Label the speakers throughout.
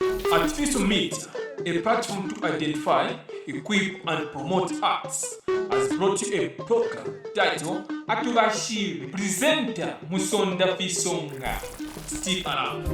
Speaker 1: ARTFISO Media, a platform to identify, equip, and promote arts, has brought you a program titled ATUBASHIBE. Presenter Musonda Fisonga. Stick around.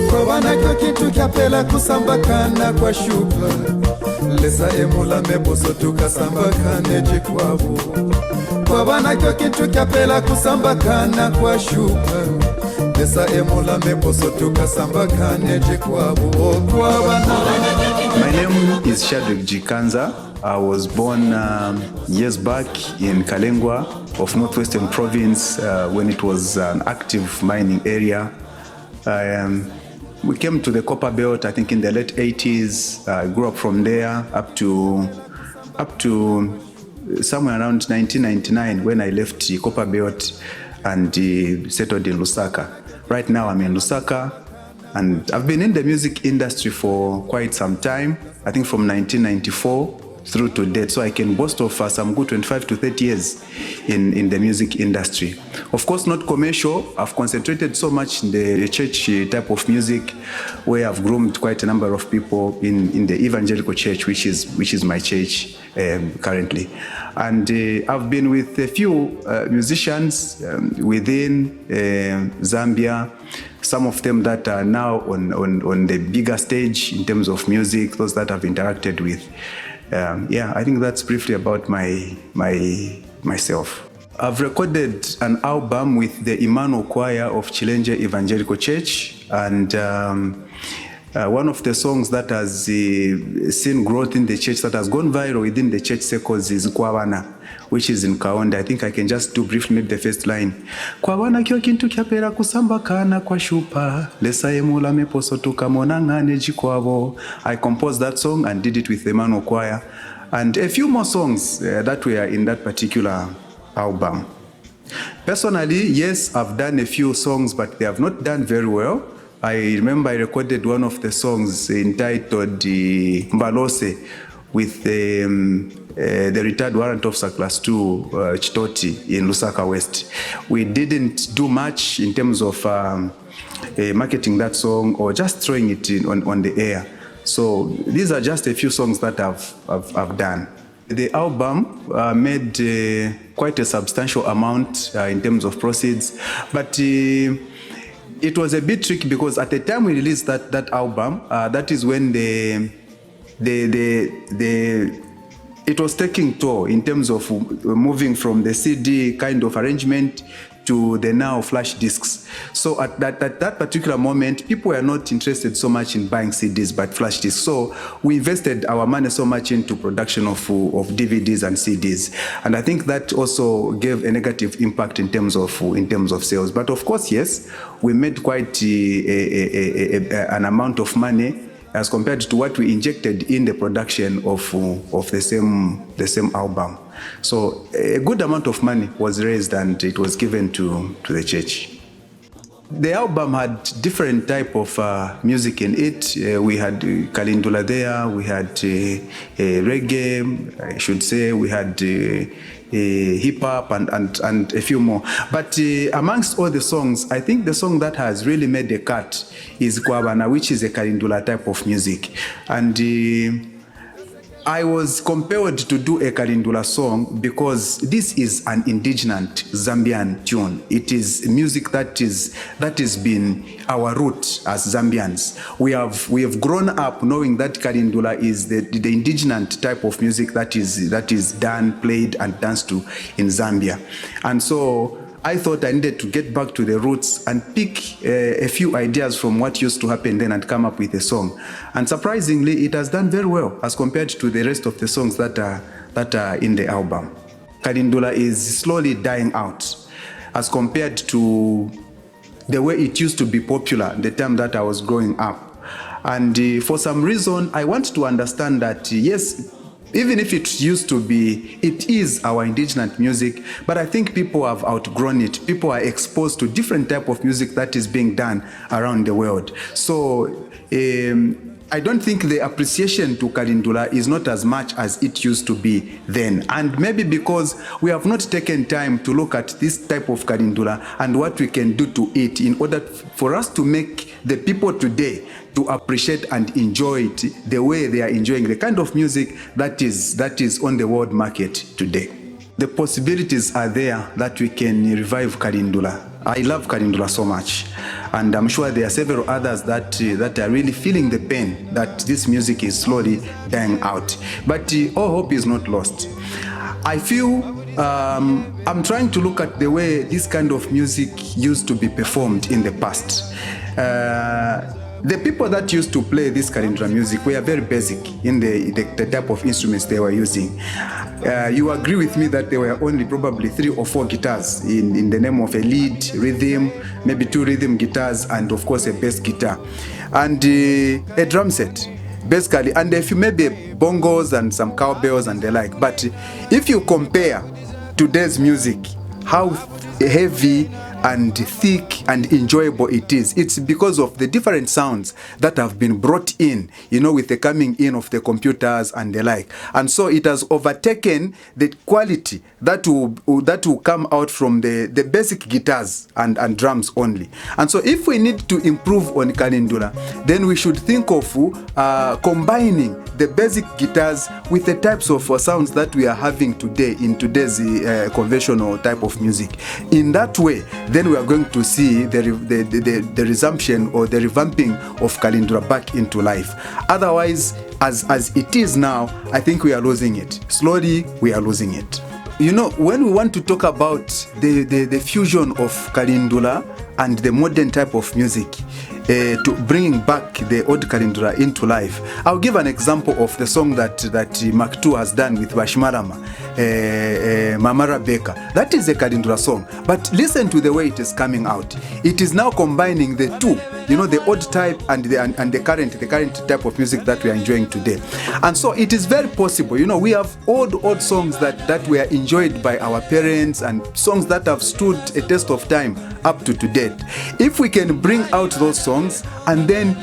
Speaker 2: Kwa wanakyo kitu kyapela kusambakana kwa shupa lesa emula meboso tukasambakane jikwabu. Kwa wanakyo kitu kyapela kusambakana kwa shupa lesa emula meboso tukasambakane jikwabu.
Speaker 3: My name is Shadrick Jikanza. I was born years back in Kalindula of Northwestern Province when it was an active mining area. We came to the Copper Belt, I think, in the late 80s. I grew up from there up to somewhere around 1999 when I left the Copper Belt and settled in Lusaka. Right now I'm in Lusaka, and I've been in the music industry for quite some time, I think from 1994 through to date. So I can boast of some good 25 to 30 years in the music industry. Of course, not commercial. I've concentrated so much in the church type of music, where I've groomed quite a number of people in the evangelical church, which is my church currently. And I've been with a few musicians within Zambia, some of them that are now on the bigger stage in terms of music, those that I've interacted with. I think that's briefly about myself. I've recorded an album with the Emmanuel Choir of Chilenje Evangelical Church, and one of the songs that has seen growth in the church, that has gone viral within the church circles, is Kwawana, which is in Kaonda. I think I can just do briefly maybe the first line. Kwawana kyo kintu kyapera kusambakana kwa shupa lesa emula meposo tukamonangane jikwabo. I composed that song and did it with the Emmanuel Choir, and a few more songs that were in that particular album. Personally, yes, I've done a few songs, but they have not done very well. I remember I recorded one of the songs entitled Mbalose with the retired warrant officer class 2 Chitoti in Lusaka West. We didn't do much in terms of marketing that song or just throwing it on the air. So these are just a few songs that I've done. The album made quite a substantial amount in terms of proceeds, but it was a bit tricky because at the time we released that album, that is when it was taking toll in terms of moving from the CD kind of arrangement to the now flash discs. So at that particular moment, people were not interested so much in buying CDs but flash discs. So we invested our money so much into production of DVDs and CDs, and I think that also gave a negative impact in terms of sales. But of course, yes, we made quite an amount of money as compared to what we injected in the production of the same album. So a good amount of money was raised and it was given to the church. The album had different type of music in it. We had Kalindula there, we had reggae, I should say, we had hip hop and a few more. But amongst all the songs, I think the song that has really made the cut is Kwabana, which is a Kalindula type of music. And I was compelled to do a Kalindula song because this is an indigenous Zambian tune. It is music that has been our root as Zambians. We have grown up knowing that Kalindula is the indigenous type of music that is done, played, and danced to in Zambia. And so I thought I needed to get back to the roots and pick a few ideas from what used to happen then and come up with a song. And surprisingly, it has done very well as compared to the rest of the songs that are in the album. Kalindula is slowly dying out as compared to the way it used to be popular the time that I was growing up. And for some reason, I want to understand that, yes, even if it used to be, it is our indigenous music, but I think people have outgrown it. People are exposed to different type of music that is being done around the world. So I don't think the appreciation to Kalindula is not as much as it used to be then. And maybe because we have not taken time to look at this type of Kalindula and what we can do to it in order for us to make the people today to appreciate and enjoy it the way they are enjoying the kind of music that is on the world market today. The possibilities are there that we can revive Kalindula. I love Kalindula so much, and I'm sure there are several others that are really feeling the pain that this music is slowly dying out. But all hope is not lost. I feel I'm trying to look at the way this kind of music used to be performed in the past. The people that used to play this Kalindula music were very basic in the type of instruments they were using. You agree with me that there were only probably 3 or 4 guitars in the name of a lead, rhythm, maybe 2 rhythm guitars, and of course a bass guitar, and a drum set, basically, and a few maybe bongos and some cowbells and the like. But if you compare today's music, how heavy and thick and enjoyable it is, it's because of the different sounds that have been brought in, with the coming in of the computers and the like. And so it has overtaken the quality that will come out from the basic guitars and drums only. And so if we need to improve on Kalindula, then we should think of combining the basic guitars with the types of sounds that we are having today in today's conventional type of music. In that way, then we are going to see the resumption or the revamping of Kalindula back into life. Otherwise, as it is now, I think we are losing it. Slowly, we are losing it. When we want to talk about the fusion of Kalindula and the modern type of music, to bringing back the old Kalindula into life, I'll give an example of the song that Mark II has done with Bashmarama, Mamara Baker. That is a Kalindula song, but listen to the way it is coming out. It is now combining the two, the old type and the current type of music that we are enjoying today. And so it is very possible. We have old songs that were enjoyed by our parents and songs that have stood a test of time up to today. If we can bring out those songs and then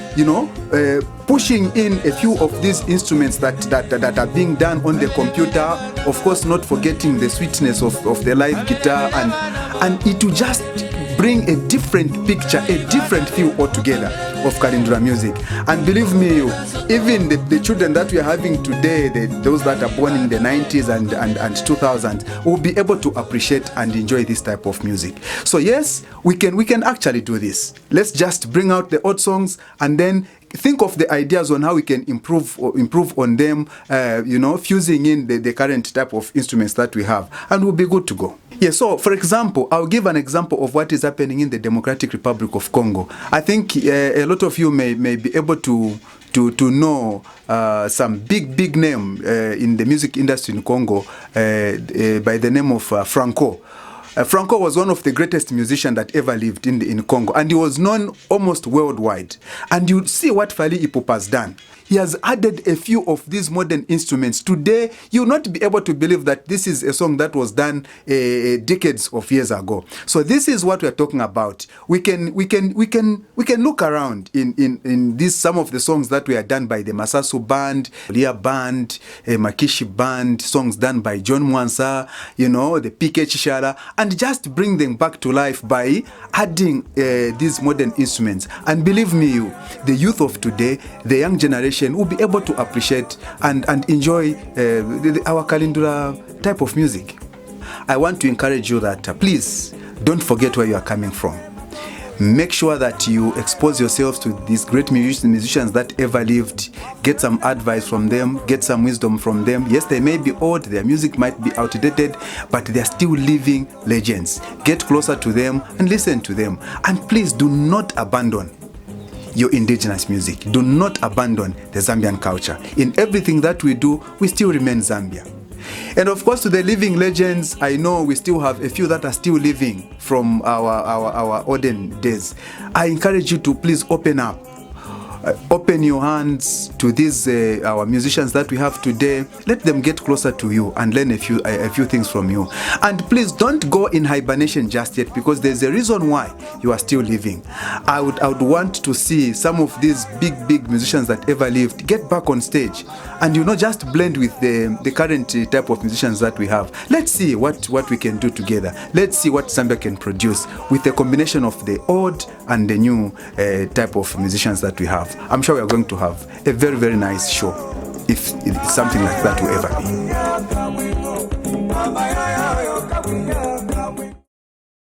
Speaker 3: pushing in a few of these instruments that are being done on the computer, of course not forgetting the sweetness of the live guitar, and it will just bring a different picture, a different feel altogether of Kalindula music. And believe me, even the children that we are having today, those that are born in the 90s and 2000s, will be able to appreciate and enjoy this type of music. So yes, we can actually do this. Let's just bring out the old songs and then think of the ideas on how we can improve on them, fusing in the current type of instruments that we have, and we'll be good to go. Yeah, so for example, I'll give an example of what is happening in the Democratic Republic of Congo. I think a lot of you may be able to know some big name in the music industry in Congo by the name of Franco. Franco was one of the greatest musicians that ever lived in Congo, and he was known almost worldwide. And you see what Fally Ipupa has done. He has added a few of these modern instruments. Today, you'll not be able to believe that this is a song that was done decades of years ago. So this is what we're talking about. We can look around in these some of the songs that were done by the Masasu Band, Lia Band, Makishi Band, songs done by John Mwansa, the PK Chishara, and just bring them back to life by adding these modern instruments. And believe me, the youth of today, the young generation, will be able to appreciate and enjoy our Kalindula type of music. I want to encourage you that please don't forget where you are coming from. Make sure that you expose yourselves to these great musicians that ever lived. Get some advice from them, get some wisdom from them. Yes, they may be old, their music might be outdated, but they are still living legends. Get closer to them and listen to them. And please do not abandon your indigenous music. Do not abandon the Zambian culture. In everything that we do, we still remain Zambia. And of course, to the living legends, I know we still have a few that are still living from our olden days. I encourage you to please open up. open your hands to these our musicians that we have today. Let them get closer to you and learn a few things from you. And please don't go in hibernation just yet, because there's a reason why you are still living. I would want to see some of these big musicians that ever lived get back on stage and just blend with the current type of musicians that we have. Let's see what we can do together. Let's see what Zambia can produce with a combination of the old and the new type of musicians that we have. I'm sure we are going to have a very nice show if something like that will ever be.